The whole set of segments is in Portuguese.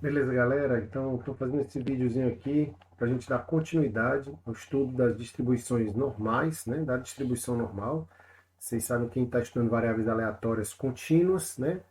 Beleza, galera? Então, estou fazendo esse videozinho aqui para a gente dar continuidade ao estudo das distribuições normais, né? Da distribuição normal. Vocês sabem quem está estudando variáveis aleatórias contínuas, né?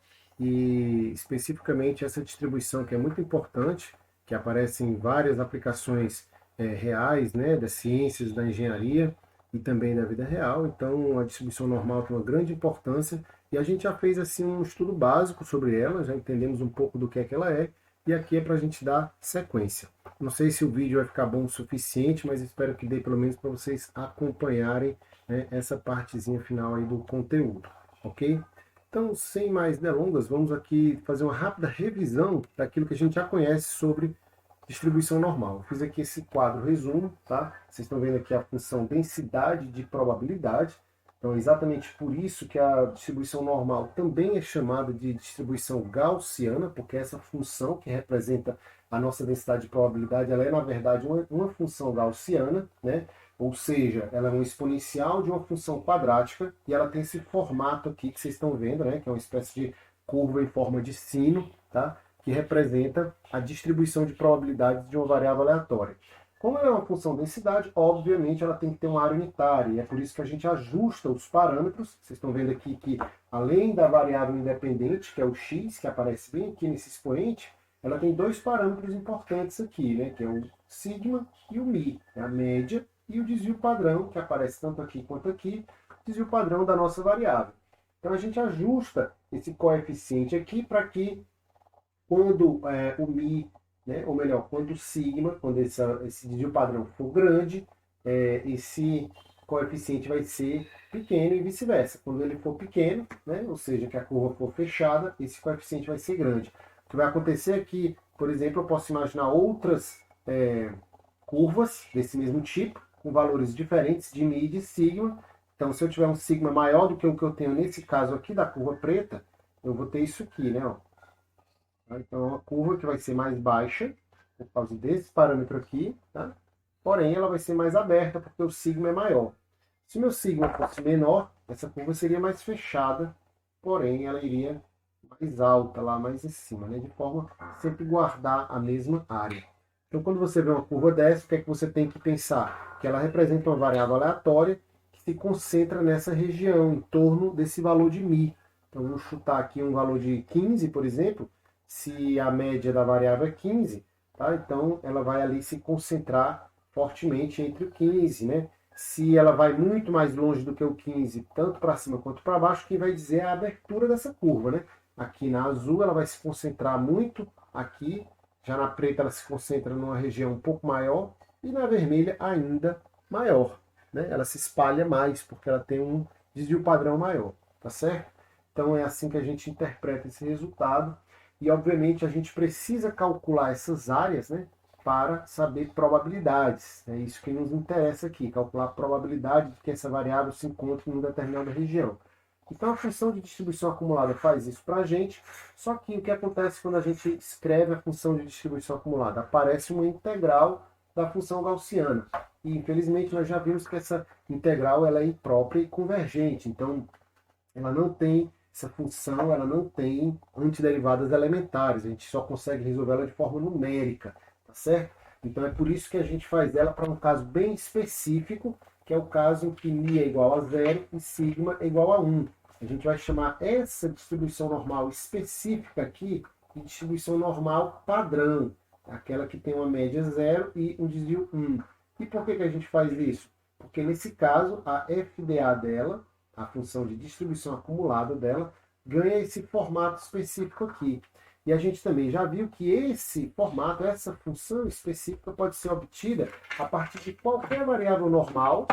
E especificamente essa distribuição que é muito importante, que aparece em várias aplicações reais, né? Das ciências, da engenharia e também da vida real. Então, a distribuição normal tem uma grande importância e a gente já fez assim um estudo básico sobre ela, já entendemos um pouco do que ela é. E aqui é para a gente dar sequência. Não sei se o vídeo vai ficar bom o suficiente, mas espero que dê pelo menos para vocês acompanharem, né, essa partezinha final aí do conteúdo, ok? Então, sem mais delongas, vamos aqui fazer uma rápida revisão daquilo que a gente já conhece sobre distribuição normal. Eu fiz aqui esse quadro resumo, tá? Vocês estão vendo aqui a função densidade de probabilidade. Então, é exatamente por isso que a distribuição normal também é chamada de distribuição gaussiana, porque essa função que representa a nossa densidade de probabilidade, ela é, na verdade, uma função gaussiana, né? Ou seja, ela é um exponencial de uma função quadrática e ela tem esse formato aqui que vocês estão vendo, né? Que é uma espécie de curva em forma de sino, tá? Que representa a distribuição de probabilidades de uma variável aleatória. Como ela é uma função densidade, obviamente ela tem que ter uma área unitária, e é por isso que a gente ajusta os parâmetros. Vocês estão vendo aqui que, além da variável independente, que é o x, que aparece bem aqui nesse expoente, ela tem dois parâmetros importantes aqui, né, que é o sigma e o mi, é a média e o desvio padrão, que aparece tanto aqui quanto aqui, desvio padrão da nossa variável. Então a gente ajusta esse coeficiente aqui para que quando o mi, né, ou melhor, quando o sigma, quando esse desvio padrão for grande, esse coeficiente vai ser pequeno e vice-versa. Quando ele for pequeno, né, ou seja, que a curva for fechada, esse coeficiente vai ser grande. O que vai acontecer é que, por exemplo, eu posso imaginar outras curvas desse mesmo tipo, com valores diferentes de mi e de sigma. Então, se eu tiver um sigma maior do que o que eu tenho nesse caso aqui da curva preta, eu vou ter isso aqui, né? Ó. Tá? Então, é uma curva que vai ser mais baixa, por causa desse parâmetro aqui, tá? Porém, ela vai ser mais aberta, porque o sigma é maior. Se meu sigma fosse menor, essa curva seria mais fechada, porém, ela iria mais alta, lá mais em cima, né? De forma a sempre guardar a mesma área. Então, quando você vê uma curva dessa, o que é que você tem que pensar? Que ela representa uma variável aleatória que se concentra nessa região, em torno desse valor de mi. Então, vamos chutar aqui um valor de 15, por exemplo. Se a média da variável é 15, tá? Então ela vai ali se concentrar fortemente entre o 15, né? Se ela vai muito mais longe do que o 15, tanto para cima quanto para baixo, quem vai dizer é a abertura dessa curva, né? Aqui na azul ela vai se concentrar muito aqui, já na preta ela se concentra numa região um pouco maior e na vermelha ainda maior, né? Ela se espalha mais porque ela tem um desvio padrão maior, tá certo? Então é assim que a gente interpreta esse resultado. E, obviamente, a gente precisa calcular essas áreas, né, para saber probabilidades. É isso que nos interessa aqui, calcular a probabilidade de que essa variável se encontre em uma determinada região. Então, a função de distribuição acumulada faz isso para a gente, só que o que acontece quando a gente escreve a função de distribuição acumulada? Aparece uma integral da função gaussiana. E, infelizmente, nós já vimos que essa integral ela é imprópria e convergente. Então, ela não tem essa função, ela não tem antiderivadas elementares, a gente só consegue resolvê-la de forma numérica, tá certo? Então é por isso que a gente faz ela para um caso bem específico, que é o caso em que μ é igual a zero e sigma é igual a 1. A gente vai chamar essa distribuição normal específica aqui de distribuição normal padrão, aquela que tem uma média zero e um desvio 1. E por que a gente faz isso? Porque nesse caso a FDA dela, a função de distribuição acumulada dela, ganha esse formato específico aqui. E a gente também já viu que esse formato, essa função específica, pode ser obtida a partir de qualquer variável normal,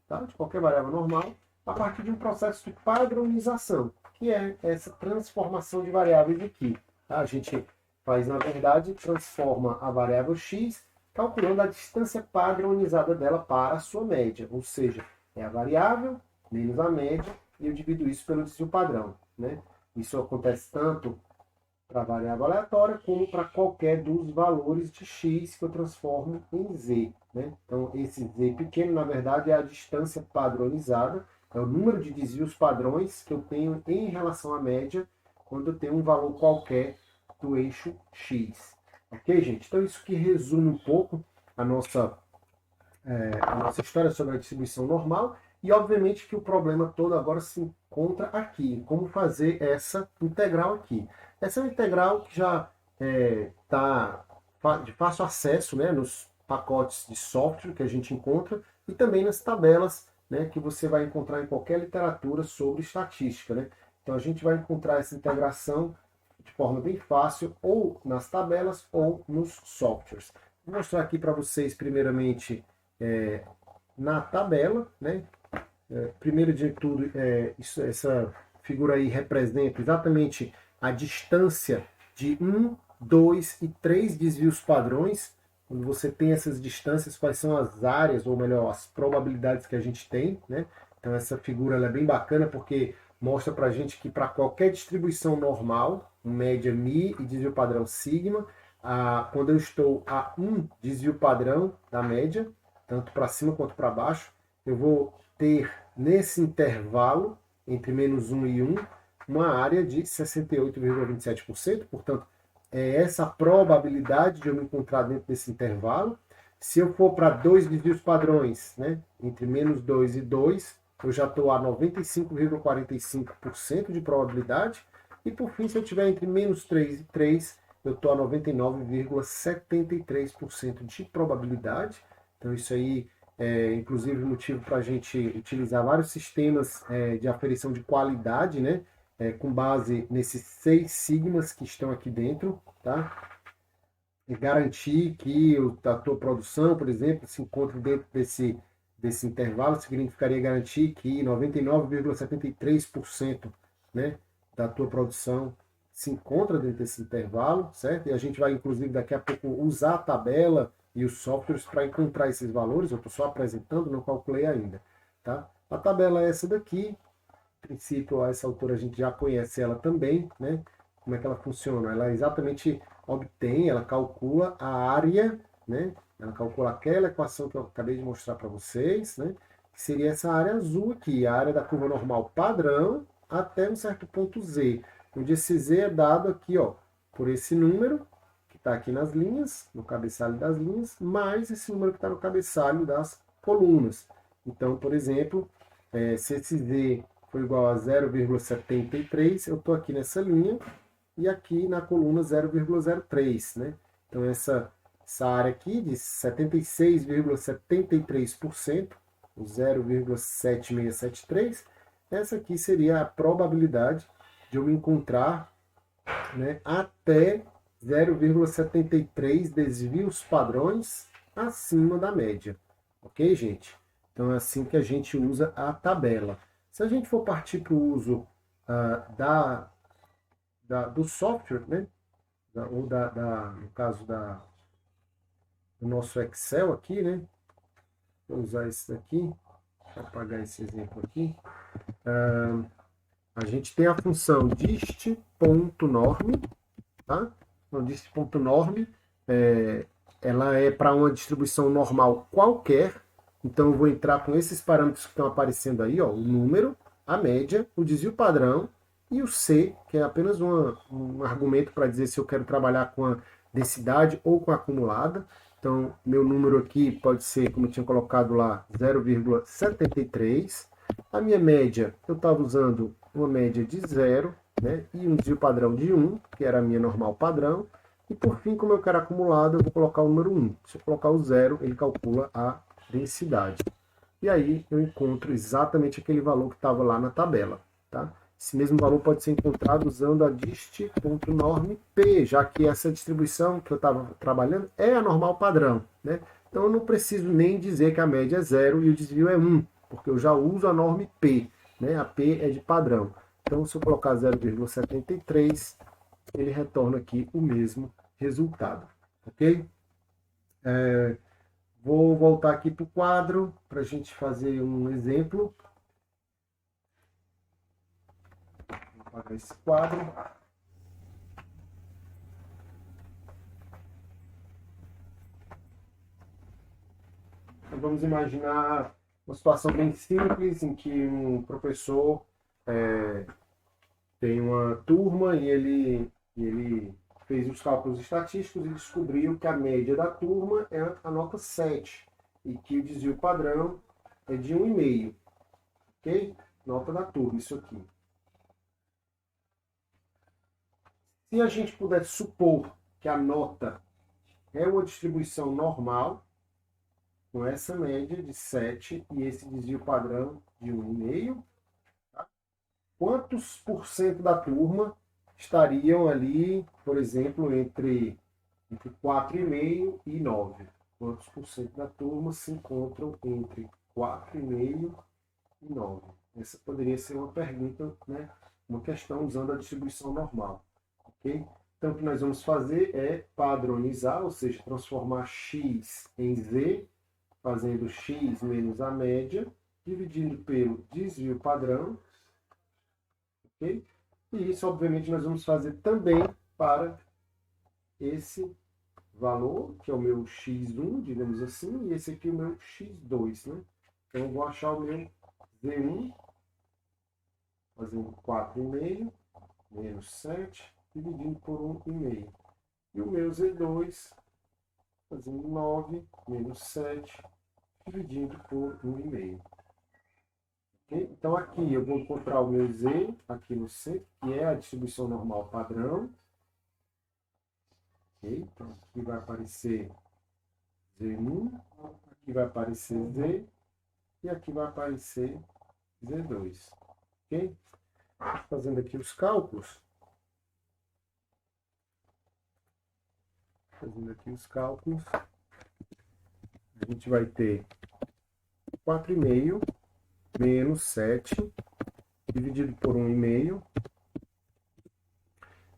tá? De qualquer variável normal, a partir de um processo de padronização, que é essa transformação de variáveis aqui. Tá? A gente faz, na verdade, transforma a variável x calculando a distância padronizada dela para a sua média, ou seja, é a variável menos a média, e eu divido isso pelo desvio padrão. Né? Isso acontece tanto para a variável aleatória, como para qualquer dos valores de x que eu transformo em z. Né? Então, esse z pequeno, na verdade, é a distância padronizada, é o número de desvios padrões que eu tenho em relação à média, quando eu tenho um valor qualquer do eixo x. Ok, gente? Então isso que resume um pouco a nossa história sobre a distribuição normal e obviamente que o problema todo agora se encontra aqui, como fazer essa integral aqui. Essa é uma integral que já está de fácil acesso, né, nos pacotes de software que a gente encontra e também nas tabelas, né, que você vai encontrar em qualquer literatura sobre estatística. Né? Então a gente vai encontrar essa integração de forma bem fácil ou nas tabelas ou nos softwares. Vou mostrar aqui para vocês primeiramente na tabela, né? Primeiro de tudo, essa figura aí representa exatamente a distância de 1, 2 e 3 desvios padrões. Quando você tem essas distâncias, quais são as áreas, ou melhor, as probabilidades que a gente tem, né? Então essa figura ela é bem bacana porque mostra para a gente que para qualquer distribuição normal, média μ e desvio padrão sigma, quando eu estou a 1 desvio padrão da média, tanto para cima quanto para baixo, eu vou ter nesse intervalo entre menos 1 e 1 uma área de 68,27%, portanto, é essa a probabilidade de eu me encontrar dentro desse intervalo. Se eu for para dois desvios padrões, né, entre menos 2 e 2, eu já estou a 95,45% de probabilidade. E por fim, se eu tiver entre menos 3 e 3, eu estou a 99,73% de probabilidade. Então isso aí é inclusive motivo para a gente utilizar vários sistemas de aferição de qualidade, né? Com base nesses 6 sigmas que estão aqui dentro, tá? E garantir que a tua produção, por exemplo, se encontre dentro desse intervalo, significaria garantir que 99,73%, né, da tua produção se encontra dentro desse intervalo, certo? E a gente vai, inclusive, daqui a pouco usar a tabela e os softwares para encontrar esses valores. Eu estou só apresentando, não calculei ainda, tá? A tabela é essa daqui. A princípio, a essa altura a gente já conhece ela também, né? Como é que ela funciona? Ela exatamente obtém, ela calcula a área, né? Ela calcula aquela equação que eu acabei de mostrar para vocês, né? Que seria essa área azul aqui, a área da curva normal padrão até um certo ponto Z, onde esse Z é dado aqui, ó, por esse número que está aqui nas linhas, no cabeçalho das linhas, mais esse número que está no cabeçalho das colunas. Então, por exemplo, se esse Z for igual a 0,73, eu estou aqui nessa linha, e aqui na coluna 0,03, né? Então essa área aqui de 76,73%, o 0,7673, essa aqui seria a probabilidade de eu me encontrar, né, até 0,73 desvios padrões acima da média. Ok, gente? Então é assim que a gente usa a tabela. Se a gente for partir para o uso do software, né? Ou no caso do nosso Excel aqui, né? Vou usar esse daqui, para apagar esse exemplo aqui. A gente tem a função dist.norm, tá? Então, dist.norm, ela é para uma distribuição normal qualquer. Então eu vou entrar com esses parâmetros que estão aparecendo aí, ó, o número, a média, o desvio padrão e o C, que é apenas um argumento para dizer se eu quero trabalhar com a densidade ou com a acumulada. Então, meu número aqui pode ser, como eu tinha colocado lá, 0,73. A minha média, eu estava usando uma média de 0, né, e um desvio padrão de 1, que era a minha normal padrão. E por fim, como eu quero acumulado, eu vou colocar o número 1. Se eu colocar o 0, ele calcula a densidade. E aí eu encontro exatamente aquele valor que estava lá na tabela, tá? Esse mesmo valor pode ser encontrado usando a dist.norm P, já que essa distribuição que eu estava trabalhando é a normal padrão, né? Então eu não preciso nem dizer que a média é 0 e o desvio é 1, porque eu já uso a norma P, né? A P é de padrão. Então se eu colocar 0,73, ele retorna aqui o mesmo resultado, ok? Vou voltar aqui para o quadro para a gente fazer um exemplo. Vou apagar esse quadro. Então, vamos imaginar uma situação bem simples em que um professor tem uma turma e ele fez os cálculos estatísticos e descobriu que a média da turma é a nota 7 e que o desvio padrão é de 1,5. Ok? Nota da turma, isso aqui. Se a gente puder supor que a nota é uma distribuição normal, com essa média de 7 e esse desvio padrão de 1,5, tá? Quantos por cento da turma estariam ali, por exemplo, entre 4,5 e 9? Quantos por cento da turma se encontram entre 4,5 e 9? Essa poderia ser uma pergunta, né? Uma questão usando a distribuição normal. Okay? Então, o que nós vamos fazer é padronizar, ou seja, transformar x em z, fazendo x menos a média, dividindo pelo desvio padrão. Okay? E isso, obviamente, nós vamos fazer também para esse valor, que é o meu x1, digamos assim, e esse aqui é o meu x2. Né? Então, eu vou achar o meu z1, fazendo 4,5 menos 7, dividindo por 1,5. E o meu Z2, fazendo 9 menos 7, dividindo por 1,5. Okay? Então, aqui eu vou encontrar o meu Z, aqui no centro, que é a distribuição normal padrão. Okay? Então, aqui vai aparecer Z1, aqui vai aparecer Z, e aqui vai aparecer Z2. Ok? Fazendo aqui os cálculos. Fazendo aqui os cálculos, a gente vai ter 4,5 menos 7, dividido por 1,5.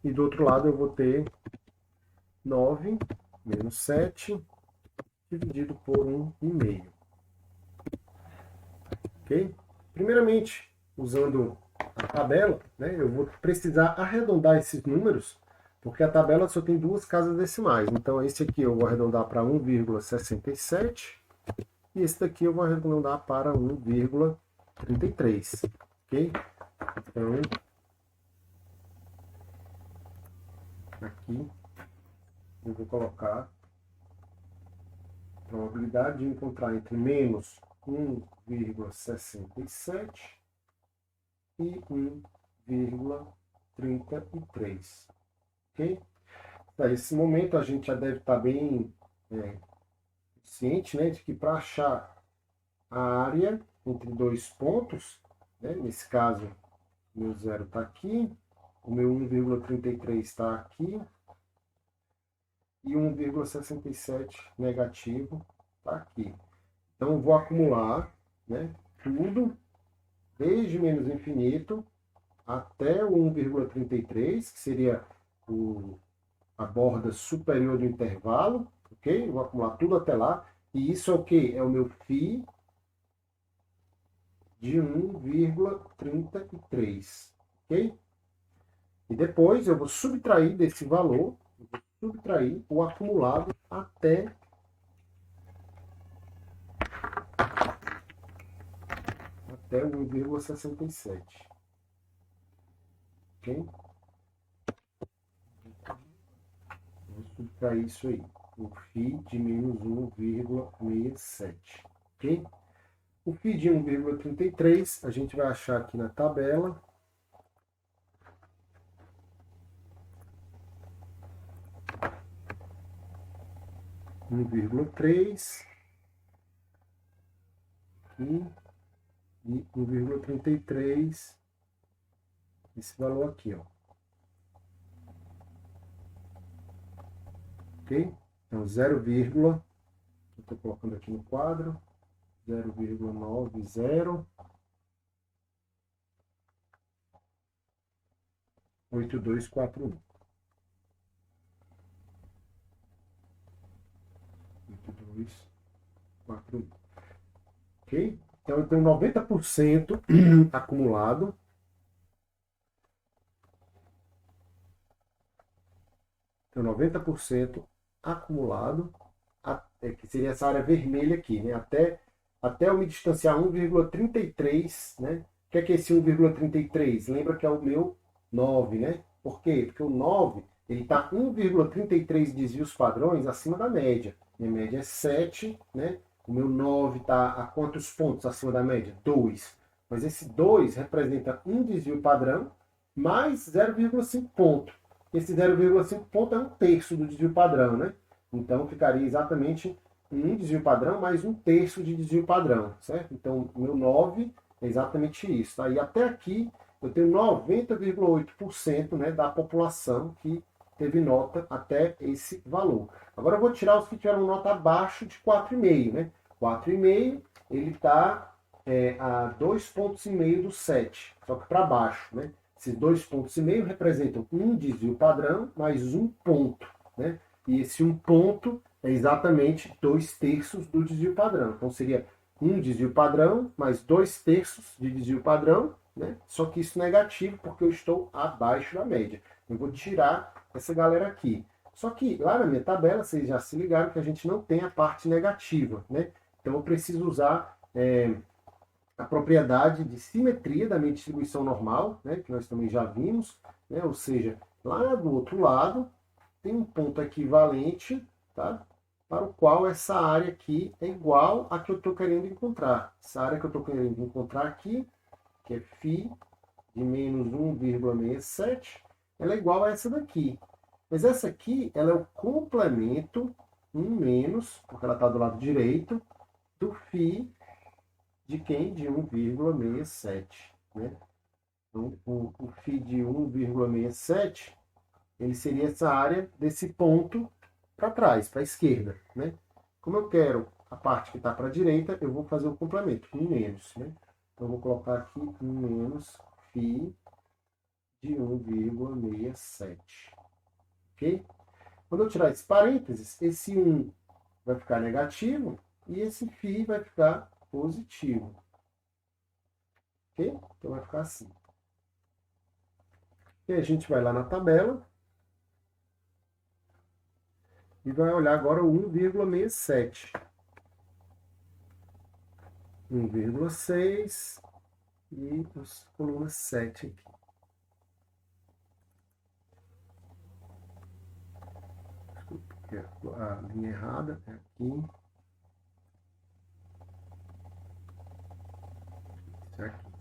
E do outro lado eu vou ter 9 menos 7, dividido por 1,5. Ok? Primeiramente, usando a tabela, né, eu vou precisar arredondar esses números, porque a tabela só tem duas casas decimais. Então, esse aqui eu vou arredondar para 1,67 e esse daqui eu vou arredondar para 1,33. Ok? Então, aqui eu vou colocar a probabilidade de encontrar entre menos 1,67 e 1,33. Ok? Nesse momento a gente já deve estar bem ciente, né, de que para achar a área entre dois pontos, né, nesse caso o meu zero está aqui, o meu 1,33 está aqui e 1,67 negativo está aqui. Então eu vou acumular, né, tudo desde menos infinito até o 1,33, que seria a borda superior do intervalo, ok? Eu vou acumular tudo até lá. E isso é o que? É o meu φ de 1,33, ok? E depois eu vou subtrair desse valor, subtrair o acumulado até o 1,67. Ok? Vou subtrair isso aí. O φ de menos 1,67. Ok? O φ de 1,33 a gente vai achar aqui na tabela. E 1,33, esse valor aqui, ó. Ok? Então, 0, eu estou colocando aqui no quadro, 0,908241. 8241. Ok? Então, eu tenho 90% acumulado. Então, 90% acumulado, que seria essa área vermelha aqui, né? Até eu me distanciar 1,33, né? O que é esse 1,33? Lembra que é o meu 9, né? Por quê? Porque o 9, ele está 1,33 desvios padrões acima da média. Minha média é 7, né? O meu 9 está a quantos pontos acima da média? 2. Mas esse 2 representa um desvio padrão mais 0,5 ponto. Esse 0,5 ponto é um terço do desvio padrão, né? Então, ficaria exatamente um desvio padrão mais um terço de desvio padrão, certo? Então, o meu 9 é exatamente isso. Tá? E até aqui, eu tenho 90,8%, né, da população que teve nota até esse valor. Agora eu vou tirar os que tiveram nota abaixo de 4,5, né? 4,5, ele está a 2,5 pontos do 7, só que para baixo, né? Esses 2,5 pontos representam um desvio padrão mais um ponto, né? E esse um ponto é exatamente 2/3 do desvio padrão. Então seria um desvio padrão mais 2/3 de desvio padrão, né? Só que isso negativo porque eu estou abaixo da média. Eu vou tirar essa galera aqui. Só que lá na minha tabela, vocês já se ligaram que a gente não tem a parte negativa, né? Então eu preciso usar a propriedade de simetria da minha distribuição normal, né? Que nós também já vimos, né? Ou seja, lá do outro lado tem um ponto equivalente, tá? Para o qual essa área aqui é igual a que eu estou querendo encontrar. Essa área que eu estou querendo encontrar aqui, que é φ de menos 1,67, ela é igual a essa daqui. Mas essa aqui, ela é o complemento, 1 menos, porque ela está do lado direito, do φ de quem? De 1,67. Né? Então, o φ de 1,67, ele seria essa área desse ponto para trás, para a esquerda. Né? Como eu quero a parte que está para a direita, eu vou fazer o complemento, 1 menos. Né? Então, eu vou colocar aqui 1 menos φ de 1,67. Ok? Quando eu tirar esse parênteses, esse 1 vai ficar negativo e esse φ vai ficar positivo. Ok? Então vai ficar assim. E a gente vai lá na tabela e vai olhar agora o 1,67. 1,6 e as colunas 7 aqui. Desculpa, a linha errada é aqui. Isso aqui.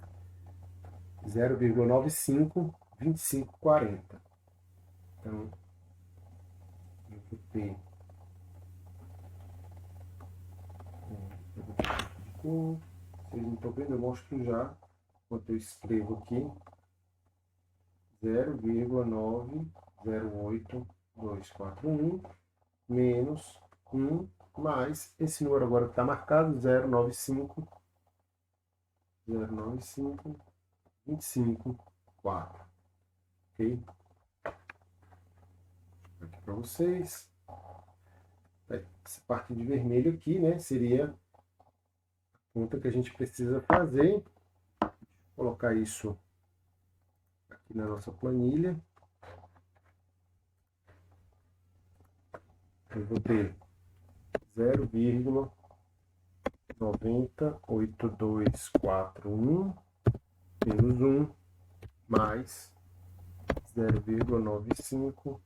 0,95, 25,40. Então, eu vou ter... Vocês não estão vendo? Eu mostro já, enquanto eu escrevo aqui. 0,908241 menos 1 mais esse número agora que está marcado, 0,95, 25,4. Ok? Aqui para vocês. Essa parte de vermelho aqui, né, seria a conta que a gente precisa fazer. Vou colocar isso aqui na nossa planilha. Eu vou ter 0,98241 menos 1 mais 0,9524.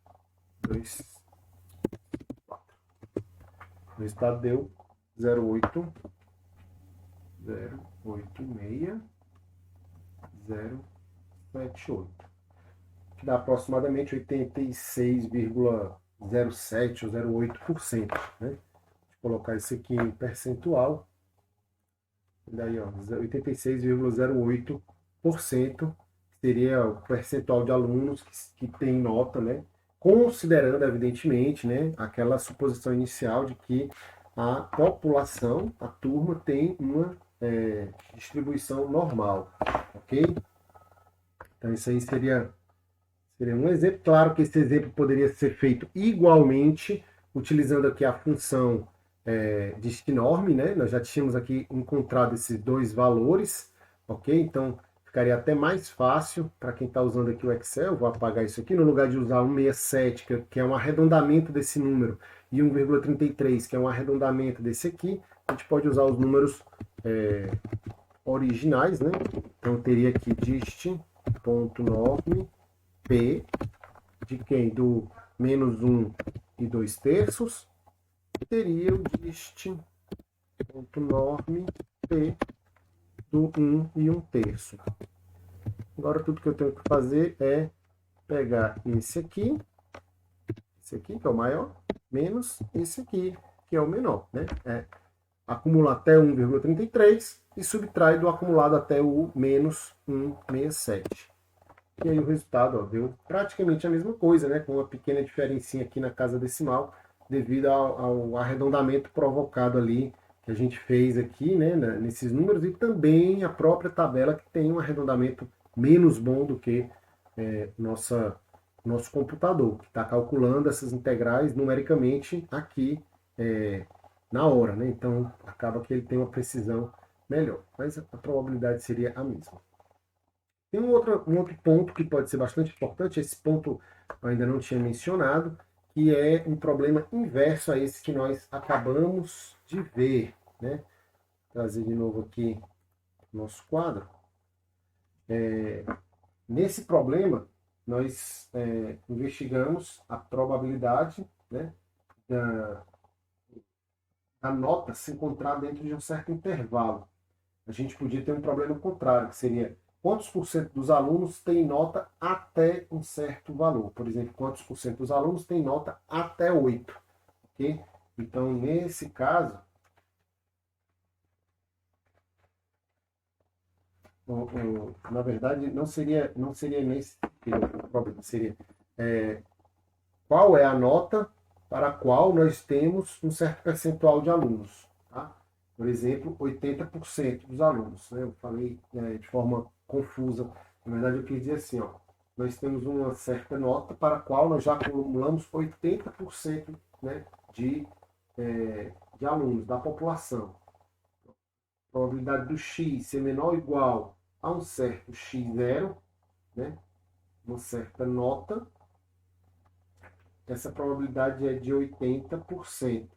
O resultado deu 0,86078, que dá aproximadamente 86,07 ou 0,8%. Né? Vou colocar isso aqui em percentual. Daí, ó, 86,08% seria o percentual de alunos que tem nota, né? Considerando, evidentemente, né, aquela suposição inicial de que a população, a turma, tem uma distribuição normal, ok? Então, isso aí seria um exemplo. Claro que esse exemplo poderia ser feito igualmente, utilizando aqui a função de Schnorm, né? Nós já tínhamos aqui encontrado esses dois valores, ok? Então, ficaria até mais fácil para quem está usando aqui o Excel. Vou apagar isso aqui. No lugar de usar 167, que é um arredondamento desse número, e 1,33, que é um arredondamento desse aqui, a gente pode usar os números originais, né? Então, teria aqui dist.norm P de quem? Do menos 1 e 2 terços, teria o dist.norm P do 1 e 1 terço. Agora tudo que eu tenho que fazer é pegar esse aqui que é o maior, menos esse aqui, que é o menor, né? Acumula até 1,33 e subtrai do acumulado até o menos 1,67. E aí o resultado, ó, deu praticamente a mesma coisa, né? Com uma pequena diferencinha aqui na casa decimal, devido ao arredondamento provocado ali, que a gente fez aqui, né? Nesses números, e também a própria tabela que tem um arredondamento menos bom do que nosso computador, que está calculando essas integrais numericamente aqui na hora, né? Então acaba que ele tem uma precisão melhor, mas a probabilidade seria a mesma. Tem um outro ponto que pode ser bastante importante, esse ponto eu ainda não tinha mencionado, que é um problema inverso a esse que nós acabamos de ver, né? Vou trazer de novo aqui o nosso quadro. Nesse problema, nós investigamos a probabilidade, né, da nota se encontrar dentro de um certo intervalo. A gente podia ter um problema contrário, que seria quantos por cento dos alunos têm nota até um certo valor. Por exemplo, quantos por cento dos alunos têm nota até 8. Okay? Então, nesse caso, na verdade, não seria nesse problema. Seria qual é a nota para a qual nós temos um certo percentual de alunos. Tá? Por exemplo, 80% dos alunos. Né? Eu falei de forma confusa. Na verdade, eu quis dizer assim, ó, nós temos uma certa nota para a qual nós já acumulamos 80%, né, de alunos, da população. A probabilidade do x ser menor ou igual a um certo x0, né, uma certa nota, essa probabilidade é de 80%.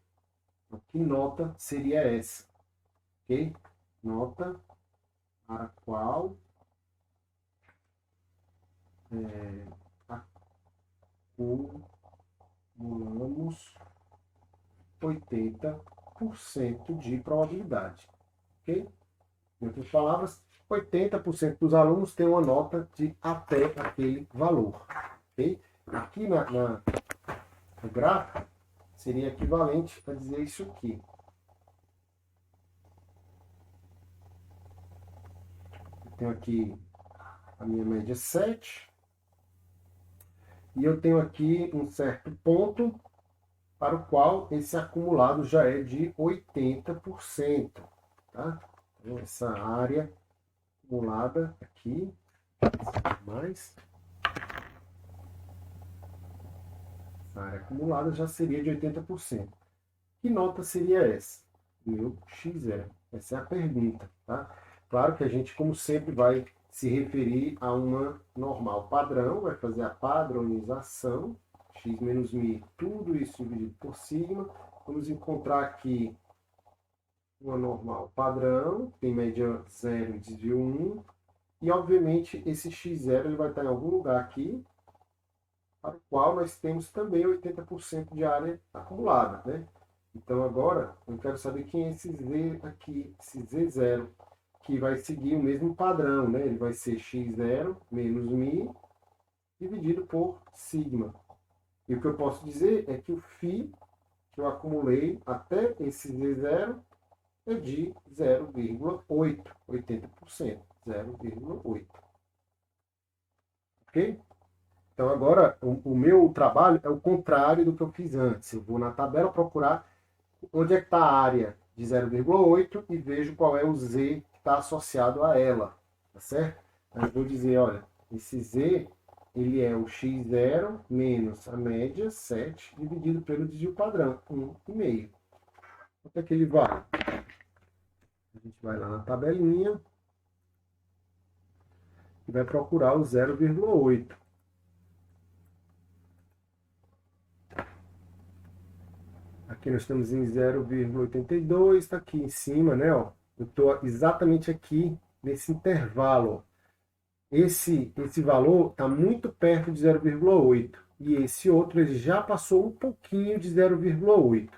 Que nota seria essa? Ok? Nota para a qual acumulamos 80% de probabilidade. Ok? Em outras palavras, 80% dos alunos têm uma nota de até aquele valor. Ok? Aqui no gráfico, seria equivalente a dizer isso aqui. Eu tenho aqui a minha média 7. E eu tenho aqui um certo ponto para o qual esse acumulado já é de 80%. Tá? Então, essa área acumulada aqui, mais essa área acumulada já seria de 80%. Que nota seria essa? Meu x0. Essa é a pergunta. Tá? Claro que a gente, como sempre, vai se referir a uma normal padrão, vai fazer a padronização, x menos mi, tudo isso dividido por sigma. Vamos encontrar aqui uma normal padrão, tem média 0 e desvio 1, e obviamente esse x0 ele vai estar em algum lugar aqui, para o qual nós temos também 80% de área acumulada, né? Então agora eu quero saber quem é esse z aqui, esse z0, que vai seguir o mesmo padrão, né? Ele vai ser x0 menos mi dividido por sigma. E o que eu posso dizer é que o φ que eu acumulei até esse z0 é de 0,8, 80%, 0,8. Ok? Então agora o meu trabalho é o contrário do que eu fiz antes. Eu vou na tabela procurar onde é que está a área de 0,8 e vejo qual é o z que está associado a ela, tá certo? Então eu vou dizer, olha, esse z ele é o x0 menos a média 7 dividido pelo desvio padrão, 1,5. Quanto é que ele vale? A gente vai lá na tabelinha e vai procurar o 0,8. Aqui nós estamos em 0,82, está aqui em cima, né? Ó. Eu estou exatamente aqui nesse intervalo. Esse valor está muito perto de 0,8. e esse outro ele já passou um pouquinho de 0,8.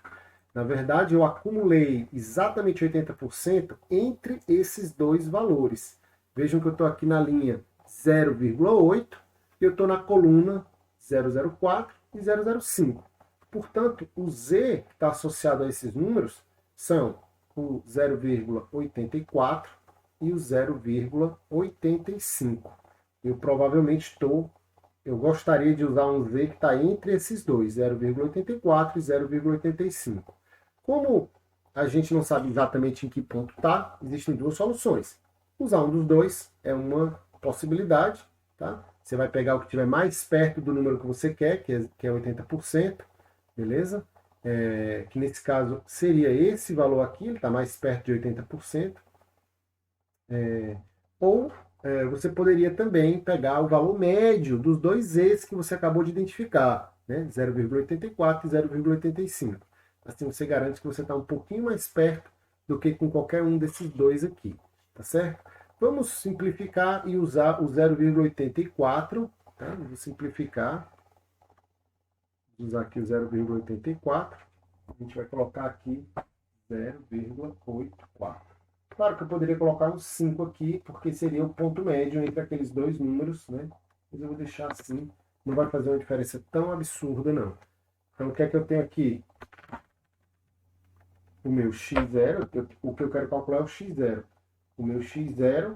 Na verdade, eu acumulei exatamente 80% entre esses dois valores. Vejam que eu estou aqui na linha 0,8 e eu estou na coluna 004 e 005. Portanto, o Z que está associado a esses números são o 0,84 e o 0,85. Eu gostaria de usar um Z que está entre esses dois, 0,84 e 0,85. Como a gente não sabe exatamente em que ponto está, existem duas soluções. Usar um dos dois é uma possibilidade, tá? Você vai pegar o que estiver mais perto do número que você quer, que é 80%, beleza? Que nesse caso seria esse valor aqui, ele está mais perto de 80%. Ou você poderia também pegar o valor médio dos dois Z's que você acabou de identificar, né? 0,84 e 0,85. Assim você garante que você está um pouquinho mais perto do que com qualquer um desses dois aqui, tá certo? Vamos simplificar e usar o 0,84, tá? Vou simplificar, vou usar aqui o 0,84, a gente vai colocar aqui 0,84. Claro que eu poderia colocar um 5 aqui, porque seria o ponto médio entre aqueles dois números, né? Mas eu vou deixar assim, não vai fazer uma diferença tão absurda, não. Então, o que é que eu tenho aqui? O meu x0, o que eu quero calcular é o x0. O meu x0,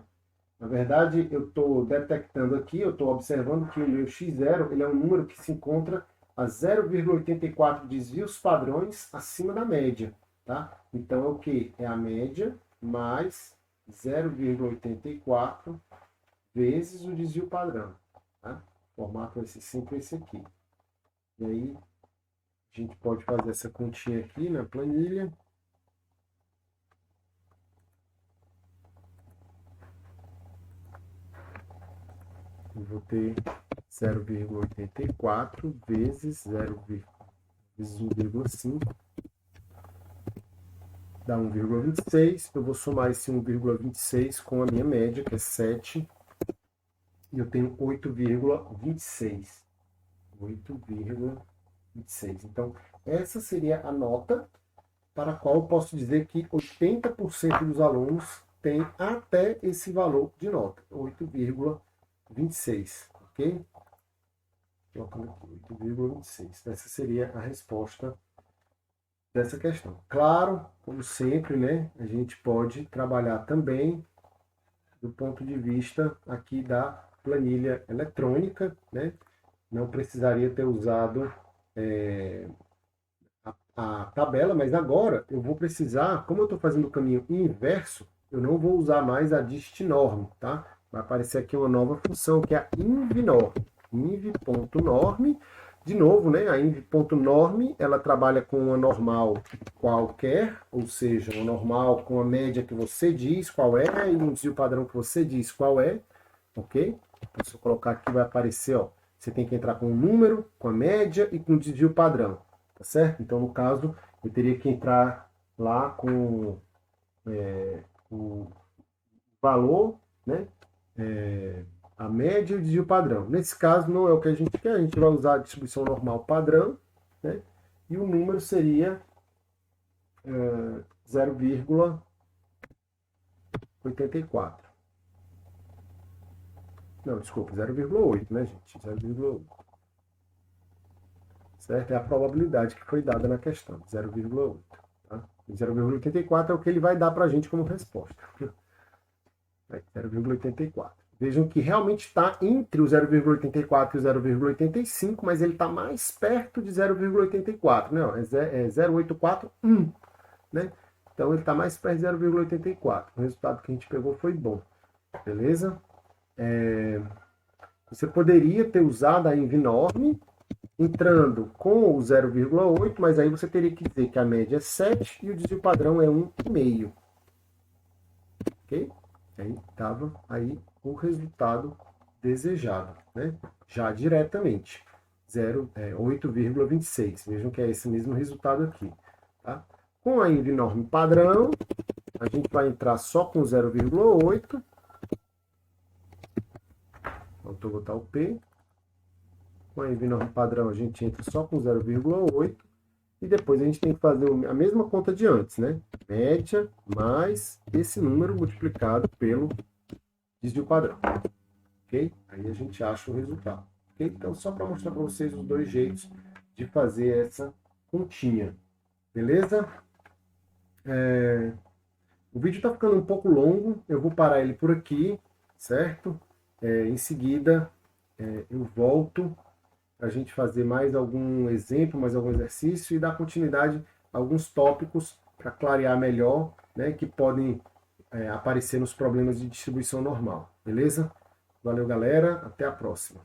na verdade, eu estou detectando aqui, eu estou observando que o meu x0 ele é um número que se encontra a 0,84 desvios padrões acima da média, tá? Então, é o que? É a média mais 0,84 vezes o desvio padrão. Tá? O formato vai ser sempre esse aqui. E aí, a gente pode fazer essa continha aqui na planilha. Eu vou ter 0,84 vezes 1,5. Dá 1,26. Eu vou somar esse 1,26 com a minha média, que é 7. E eu tenho 8,26. 8,26. Então, essa seria a nota para a qual eu posso dizer que 80% dos alunos têm até esse valor de nota, 8,26, ok? Colocando aqui, 8,26. Essa seria a resposta dessa questão. Claro, como sempre, né, a gente pode trabalhar também do ponto de vista aqui da planilha eletrônica, né? Não precisaria ter usado a tabela, mas agora eu vou precisar, como eu estou fazendo o caminho inverso, eu não vou usar mais a distnorm, tá? Vai aparecer aqui uma nova função, que é a invnorm. Inv.norm. De novo, né, a inv.norm, ela trabalha com uma normal qualquer, ou seja, uma normal com a média que você diz qual é e um desvio padrão que você diz qual é, ok? Então, se eu colocar aqui, vai aparecer, ó, você tem que entrar com o número, com a média e com o desvio padrão, tá certo? Então, no caso, eu teria que entrar lá com o valor, né, a média e o desvio padrão. Nesse caso, não é o que a gente quer, a gente vai usar a distribuição normal padrão, né? E o número seria 0,84. Não, desculpa, 0,8, né, gente? 0,8. Certo? É a probabilidade que foi dada na questão, 0,8. Tá? 0,84 é o que ele vai dar para a gente como resposta. 0,84. Vejam que realmente está entre o 0,84 e o 0,85, mas ele está mais perto de 0,84. Não, é 0,841. Né? Então ele está mais perto de 0,84. O resultado que a gente pegou foi bom. Beleza? Você poderia ter usado a invnorm entrando com o 0,8, mas aí você teria que dizer que a média é 7 e o desvio padrão é 1,5. Ok? Aí estava aí o resultado desejado, né? Já diretamente, 8,26. Vejam que é esse mesmo resultado aqui. Tá? Com a invnorm padrão, a gente vai entrar só com 0,8. Então, vou botar o P. Com a EV norma padrão, a gente entra só com 0,8. E depois a gente tem que fazer a mesma conta de antes, né? Média mais esse número multiplicado pelo desvio padrão. Ok? Aí a gente acha o resultado. Ok? Então, só para mostrar para vocês os dois jeitos de fazer essa continha. Beleza? O vídeo está ficando um pouco longo. Eu vou parar ele por aqui, certo? Em seguida, eu volto para a gente fazer mais algum exemplo, mais algum exercício e dar continuidade a alguns tópicos para clarear melhor, né, que podem aparecer nos problemas de distribuição normal. Beleza? Valeu, galera. Até a próxima.